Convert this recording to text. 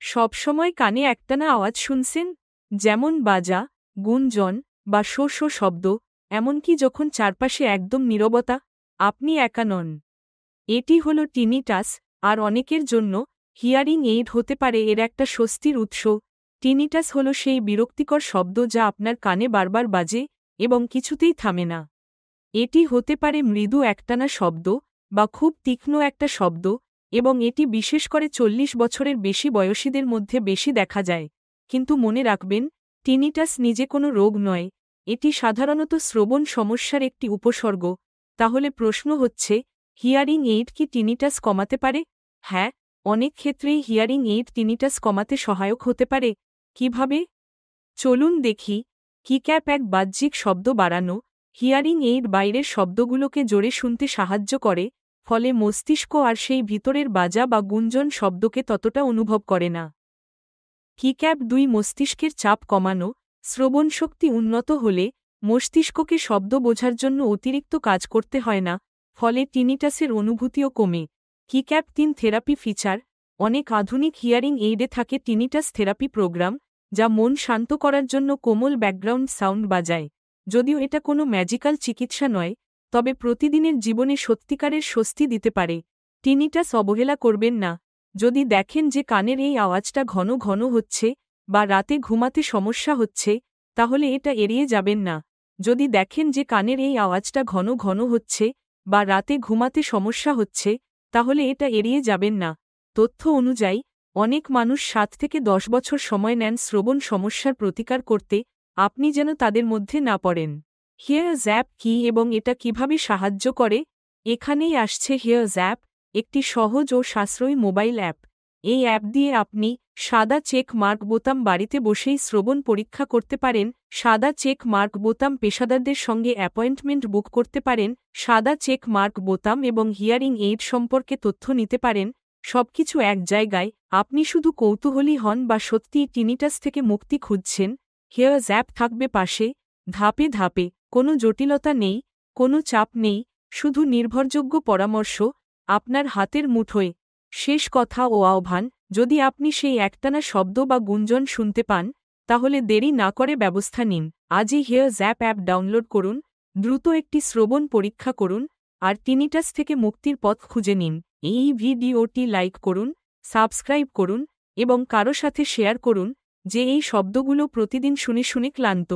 সবসময় কানে একটানা আওয়াজ শুনছেন, যেমন বাজা, গুঞ্জন বা শো শো শব্দ, এমনকি যখন চারপাশে একদম নীরবতা? আপনি একা নন। এটি হল টিনিটাস, আর অনেকের জন্য হিয়ারিং এইড হতে পারে এর একটা স্বস্তির উৎস। টিনিটাস হল সেই বিরক্তিকর শব্দ যা আপনার কানে বারবার বাজে এবং কিছুতেই থামে না। এটি হতে পারে মৃদু একটানা শব্দ বা খুব তীক্ষ্ণ একটা শব্দ, এবং এটি বিশেষ করে 40 বছরের বেশি বয়সীদের মধ্যে বেশি দেখা যায়। কিন্তু মনে রাখবেন, টিনিটাস নিজে কোনো রোগ নয়, এটি সাধারণত শ্রবণ সমস্যার একটি উপসর্গ। তাহলে প্রশ্ন হচ্ছে, হিয়ারিং এইড কি টিনিটাস কমাতে পারে? হ্যাঁ, অনেক ক্ষেত্রেই হিয়ারিং এইড টিনিটাস কমাতে সহায়ক হতে পারে। কিভাবে? চলুন দেখি। কিক্যাপ এক বাহ্যিক শব্দ বাড়ানো। হিয়ারিং এইড বাইরের শব্দগুলোকে জোরে শুনতে সাহায্য করে, ফলে মস্তিষ্ক আর সেই ভিতরের বাজা বা গুঞ্জন শব্দকে ততটা অনুভব করে না। কিক্যাপ 2 মস্তিষ্কের চাপ কমানো। শ্রবণশক্তি উন্নত হলে মস্তিষ্ককে শব্দ বোঝার জন্য অতিরিক্ত কাজ করতে হয় না, ফলে টিনিটাসের অনুভূতিও কমে। কিক্যাপ 3 থেরাপি ফিচার। অনেক আধুনিক হিয়ারিং এইডে থাকে টিনিটাস থেরাপি প্রোগ্রাম, যা মন শান্ত করার জন্য কোমল ব্যাকগ্রাউন্ড সাউন্ড বাজায়। যদিও এটা কোনো ম্যাজিক্যাল চিকিৎসা নয়, তবে প্রতিদিনের জীবনে সত্যিকারের স্বস্তি দিতে পারে। টিনিটাস অবহেলা করবেন না। যদি দেখেন যে কানের এই আওয়াজটা ঘন ঘন হচ্ছে বা রাতে ঘুমাতে সমস্যা হচ্ছে, তাহলে এটা এড়িয়ে যাবেন না। যদি দেখেন যে কানের এই আওয়াজটা ঘন ঘন হচ্ছে বা রাতে ঘুমাতে সমস্যা হচ্ছে, তাহলে এটা এড়িয়ে যাবেন না। তথ্য অনুযায়ী, অনেক মানুষ 7 থেকে 10 বছর সময় নেন শ্রবণ সমস্যার প্রতিকার করতে। আপনি যেন তাদের মধ্যে না পড়েন। হিয়ার্স অ্যাপ কি এবং এটা কিভাবে সাহায্য করে? এখানেই আসছে হিয়ার্স অ্যাপ, একটি সহজ ও সাশ্রয়ী মোবাইল অ্যাপ। এই অ্যাপ দিয়ে আপনি সাদা চেক মার্ক বোতাম বাড়িতে বসেই শ্রবণ পরীক্ষা করতে পারেন। সাদা চেক মার্ক বোতাম পেশাদারদের সঙ্গে অ্যাপয়েন্টমেন্ট বুক করতে পারেন। সাদা চেক মার্ক বোতাম এবং হিয়ারিং এইড সম্পর্কে তথ্য নিতে পারেন। সবকিছু এক জায়গায়। আপনি শুধু কৌতূহলী হন বা সত্যিই টিনিটাস থেকে মুক্তি খুঁজছেন, হিয়ার্স অ্যাপ থাকবে পাশে, ধাপে ধাপে। কোনো জটিলতা নেই, কোনো চাপ নেই, শুধু নির্ভরযোগ্য পরামর্শ আপনার হাতের মুঠোয়। শেষ কথা ও আহ্বান, যদি আপনি সেই একটানা শব্দ বা গুঞ্জন শুনতে পান, তাহলে দেরি না করে ব্যবস্থা নিন। আজই হিয়ার্স অ্যাপ ডাউনলোড করুন, দ্রুত একটি শ্রবণ পরীক্ষা করুন, আর টিনিটাস থেকে মুক্তির পথ খুঁজে নিন। এই ভিডিওটি লাইক করুন, সাবস্ক্রাইব করুন এবং কারো সাথে শেয়ার করুন যে এই শব্দগুলো প্রতিদিন শুনে শুনে ক্লান্ত।